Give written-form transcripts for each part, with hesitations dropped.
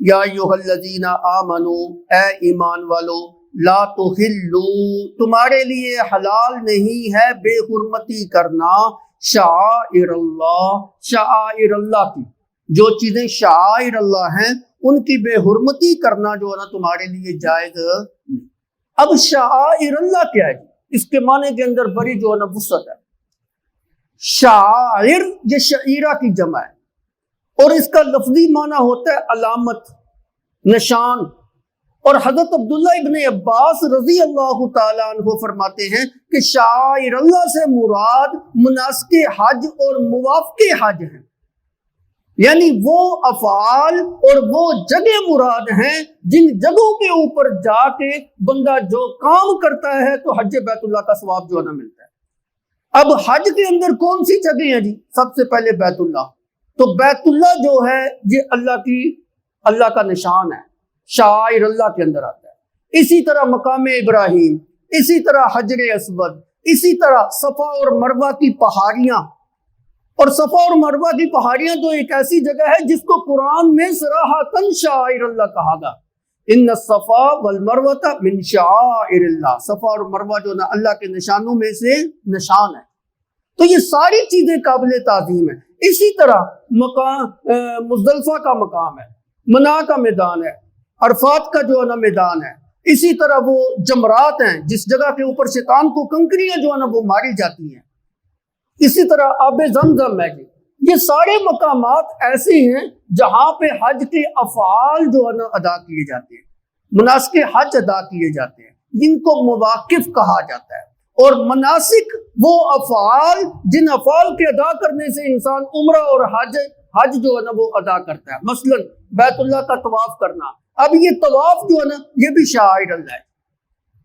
یا ایھا آمنو، اے ایمان والو، لا تحلوا، تمہارے لیے حلال نہیں ہے بے حرمتی کرنا شعائر اللہ، شعائر اللہ کی، جو چیزیں شعائر اللہ ہیں ان کی بے حرمتی کرنا جو ہے نا تمہارے لیے جائز نہیں۔ اب شعائر اللہ کیا ہے؟ اس کے معنی کے اندر بڑی جو ہے نا وسعت ہے۔ شعائر یہ شعیرہ کی جمع ہے اور اس کا لفظی معنی ہوتا ہے علامت، نشان۔ اور حضرت عبداللہ ابن عباس رضی اللہ تعالیٰ عنہ فرماتے ہیں کہ شعائر اللہ سے مراد مناسک حج اور موافق حج ہیں، یعنی وہ افعال اور وہ جگہ مراد ہیں جن جگہوں کے اوپر جا کے بندہ جو کام کرتا ہے تو حج بیت اللہ کا ثواب جو ہے نا ملتا ہے۔ اب حج کے اندر کون سی جگہ ہیں جی؟ سب سے پہلے بیت اللہ۔ تو بیت اللہ جو ہے یہ اللہ کا نشان ہے، شعائر اللہ کے اندر آتا ہے۔ اسی طرح مقام ابراہیم، اسی طرح حجر اسود، اسی طرح صفا اور مروہ کی پہاڑیاں۔ اور صفا اور مروہ کی پہاڑیاں تو ایک ایسی جگہ ہے جس کو قرآن میں صراحتاً شعائر اللہ کہا گا، ان الصفا والمروہ من شعائر اللہ۔ صفا اور مروہ جو نا اللہ کے نشانوں میں سے نشان ہے۔ تو یہ ساری چیزیں قابل تعظیم ہیں۔ اسی طرح مقام مزدلفہ کا مقام ہے، منا کا میدان ہے، عرفات کا جو ہے نا میدان ہے۔ اسی طرح وہ جمرات ہیں جس جگہ کے اوپر شیطان کو کنکریاں جو ہے نا وہ ماری جاتی ہیں۔ اسی طرح آب زمزم ہے جی۔ یہ سارے مقامات ایسے ہیں جہاں پہ حج کے افعال جو ہے نا ادا کیے جاتے ہیں، مناسک حج ادا کیے جاتے ہیں، جن کو مواقف کہا جاتا ہے۔ اور مناسک وہ افعال جن افعال کے ادا کرنے سے انسان عمرہ اور حج جو ہے نا وہ ادا کرتا ہے۔ مثلا بیت اللہ کا طواف کرنا، اب یہ طواف جو ہے نا یہ بھی شعائر اللہ ہے۔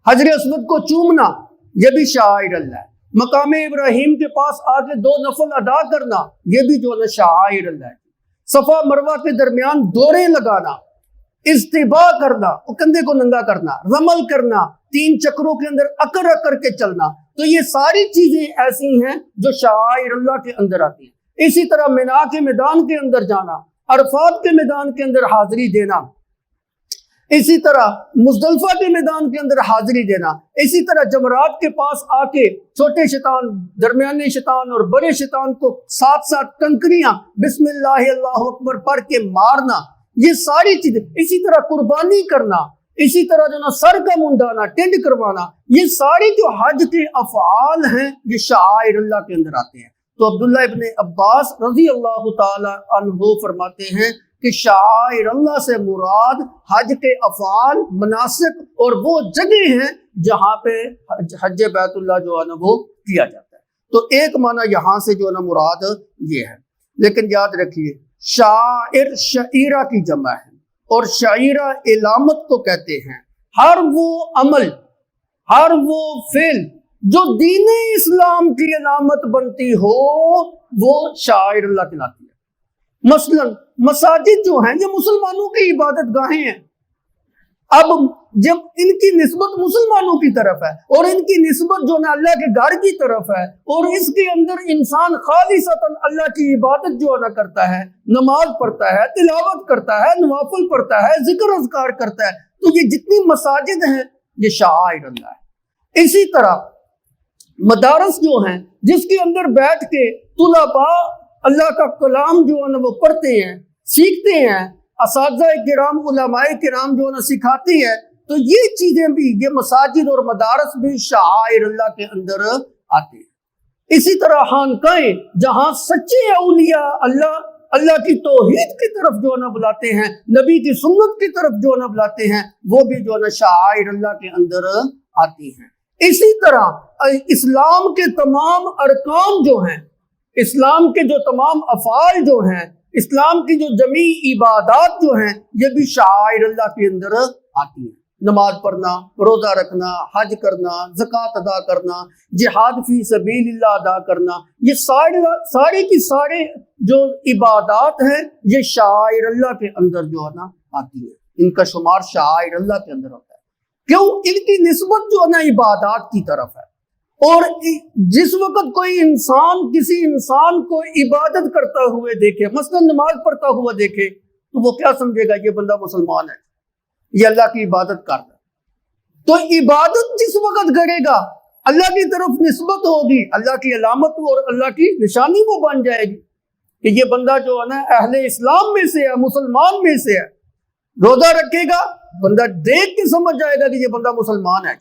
حجر اسود کو چومنا یہ بھی شعائر اللہ ہے۔ مقام ابراہیم کے پاس آ کے 2 نفل ادا کرنا یہ بھی جو ہے نا شعائر اللہ ہے۔ صفا مروہ کے درمیان دورے لگانا، استباء کرنا، کندھے کو ننگا کرنا، رمل کرنا، 3 چکروں کے اندر اکر کے چلنا، تو یہ ساری چیزیں ایسی ہیں جو شعائر اللہ کے اندر آتی ہیں۔ اسی طرح منا کے میدان کے اندر جانا، عرفات کے میدان کے اندر حاضری دینا، اسی طرح مزدلفہ کے میدان کے اندر حاضری دینا، اسی طرح جمرات کے پاس آ کے چھوٹے شیطان، درمیانے شیطان اور بڑے شیطان کو ساتھ ساتھ کنکریاں بسم اللہ اللہ اکبر پڑھ کے مارنا، یہ ساری چیزیں۔ اسی طرح قربانی کرنا، اسی طرح جو نا سر کا منڈانا، ٹینڈ کروانا، یہ ساری جو حج کے افعال ہیں یہ شعائر اللہ کے اندر آتے ہیں۔ تو عبداللہ ابن عباس رضی اللہ تعالی عنہ فرماتے ہیں کہ شعائر اللہ سے مراد حج کے افعال، مناسک اور وہ جگہ ہیں جہاں پہ حج بیت اللہ جو ہے نا وہ کیا جاتا ہے۔ تو ایک معنی یہاں سے جو ہے نا مراد یہ ہے، لیکن یاد رکھیے شاعر شعیرہ کی جمع ہے، اور شعیرہ علامت کو کہتے ہیں۔ ہر وہ عمل، ہر وہ فعل جو دین اسلام کی علامت بنتی ہو وہ شعائر اللہ کہلاتی ہے۔ مثلا مساجد جو ہیں یہ مسلمانوں کی عبادت گاہیں ہیں۔ اب جب ان کی نسبت مسلمانوں کی طرف ہے اور ان کی نسبت جو نا اللہ کے گھر کی طرف ہے، اور اس کے اندر انسان خالصتاً اللہ کی عبادت جو نا کرتا ہے، نماز پڑھتا ہے، تلاوت کرتا ہے، نوافل پڑھتا ہے، ذکر اذکار کرتا ہے، تو یہ جتنی مساجد ہیں یہ شعائر اللہ ہے۔ اسی طرح مدارس جو ہیں جس کے اندر بیٹھ کے طلباء اللہ کا کلام جو ہے نا وہ پڑھتے ہیں، سیکھتے ہیں، اساتذہ کرام، علماء کرام جو ہے نا سکھاتے ہیں، تو یہ چیزیں بھی، یہ مساجد اور مدارس بھی شعائر اللہ کے اندر آتے ہیں۔ اسی طرح خانقاہیں جہاں سچے اولیاء اللہ کی توحید کی طرف جو ہے نا بلاتے ہیں، نبی کی سنت کی طرف جو ہے نا بلاتے ہیں، وہ بھی جو ہے نا شعائر اللہ کے اندر آتی ہیں۔ اسی طرح اسلام کے تمام ارکان جو ہیں، اسلام کے جو تمام افعال جو ہیں، اسلام کی جو جمیع عبادات جو ہیں، یہ بھی شعائر اللہ کے اندر آتی ہیں۔ نماز پڑھنا، روزہ رکھنا، حج کرنا، زکوٰۃ ادا کرنا، جہاد فی سبیل اللہ ادا کرنا، یہ سارے کی سارے جو عبادات ہیں یہ شعائر اللہ کے اندر جو ہے نا آتی ہیں۔ ان کا شمار شعائر اللہ کے اندر ہوتا ہے۔ کیوں؟ ان کی نسبت جو ہے نا عبادات کی طرف ہے۔ اور جس وقت کوئی انسان کسی انسان کو عبادت کرتا ہوئے دیکھے، مثلا نماز پڑھتا ہوا دیکھے، تو وہ کیا سمجھے گا یہ بندہ مسلمان ہے، یہ اللہ کی عبادت کر رہا ہے۔ تو عبادت جس وقت کرے گا اللہ کی طرف نسبت ہوگی، اللہ کی علامت اور اللہ کی نشانی وہ بن جائے گی کہ یہ بندہ جو ہے نا اہل اسلام میں سے ہے، مسلمان میں سے ہے۔ روزہ رکھے گا، بندہ دیکھ کے سمجھ جائے گا کہ یہ بندہ مسلمان ہے۔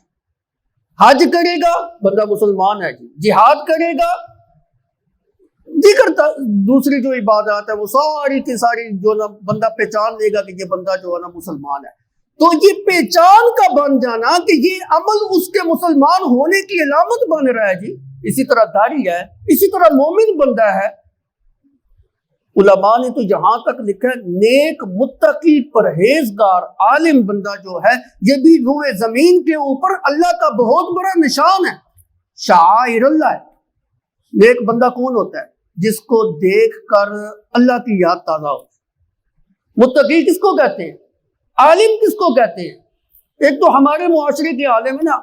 حج کرے گا، بندہ مسلمان ہے۔ جہاد کرے گا، ذکر دوسری جو عبادات ہے وہ ساری کی ساری جو نا بندہ پہچان لے گا کہ یہ بندہ جو ہے نا مسلمان ہے۔ تو یہ پہچان کا بن جانا کہ یہ عمل اس کے مسلمان ہونے کی علامت بن رہا ہے جی۔ اسی طرح داڑھی ہے، اسی طرح مومن بندہ ہے۔ علماء نے تو یہاں تک لکھا ہے نیک متقی پرہیزگار عالم بندہ جو ہے یہ بھی روئے زمین کے اوپر اللہ کا بہت بڑا نشان ہے، شعائر اللہ ہے۔ نیک بندہ کون ہوتا ہے؟ جس کو دیکھ کر اللہ کی یاد تازہ ہو۔ متقی کس کو کہتے ہیں؟ عالم کس کو کہتے ہیں؟ ایک تو ہمارے معاشرے کے عالم ہے نا،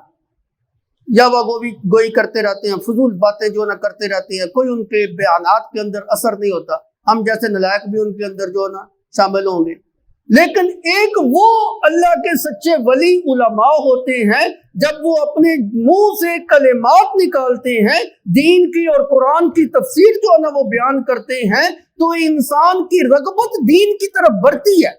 یا وہ گوئی کرتے رہتے ہیں، فضول باتیں جو نہ کرتے رہتے ہیں، کوئی ان کے بیانات کے اندر اثر نہیں ہوتا، ہم جیسے نلائق بھی ان کے اندر جو نا شامل ہوں گے۔ لیکن ایک وہ اللہ کے سچے ولی علماء ہوتے ہیں جب وہ اپنے منہ سے کلمات نکالتے ہیں دین کی اور قرآن کی تفسیر جو ہے نا وہ بیان کرتے ہیں تو انسان کی رغبت دین کی طرف بڑھتی ہے۔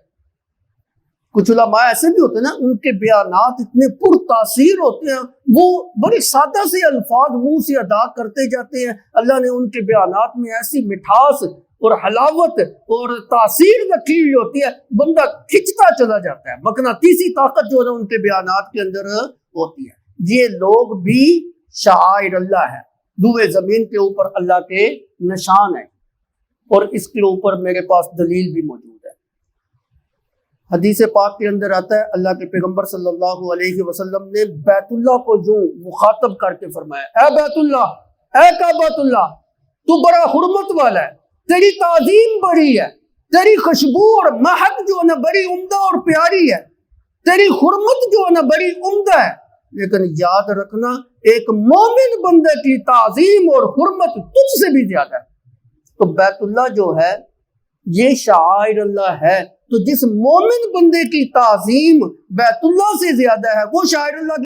کچھ علماء ایسے بھی ہوتے ہیں نا، ان کے بیانات اتنے پر تاثیر ہوتے ہیں، وہ بڑے سادہ سے الفاظ منہ سے ادا کرتے جاتے ہیں، اللہ نے ان کے بیانات میں ایسی مٹھاس اور حلاوت اور تاثیر رکھی ہوئی ہوتی ہے، بندہ کھچتا چلا جاتا ہے، مقناطیسی طاقت جو ہے نا ان کے بیانات کے اندر ہوتی ہے۔ یہ لوگ بھی شعائر اللہ ہے، روئے زمین کے اوپر اللہ کے نشان ہیں، اور اس کے اوپر میرے پاس دلیل بھی موجود ہے۔ حدیث پاک کے اندر آتا ہے اللہ کے پیغمبر صلی اللہ علیہ وسلم نے بیت اللہ کو جو مخاطب کر کے فرمایا، اے بیت اللہ، اے کعبۃ اللہ، تو بڑا حرمت والا ہے، تیری تعظیم بڑی ہے، تیری خوشبو اور مہک جو ہے نا بڑی عمدہ اور پیاری ہے، تیری حرمت جو ہے نا بڑی عمدہ ہے، لیکن یاد رکھنا ایک مومن بندے کی تعظیم اور حرمت تجھ سے بھی زیادہ ہے۔ تو بیت اللہ جو ہے یہ شعائر اللہ ہے، تو جس مومن بندے کی تعظیم بیت اللہ سے زیادہ ہے وہ شاعر اللہ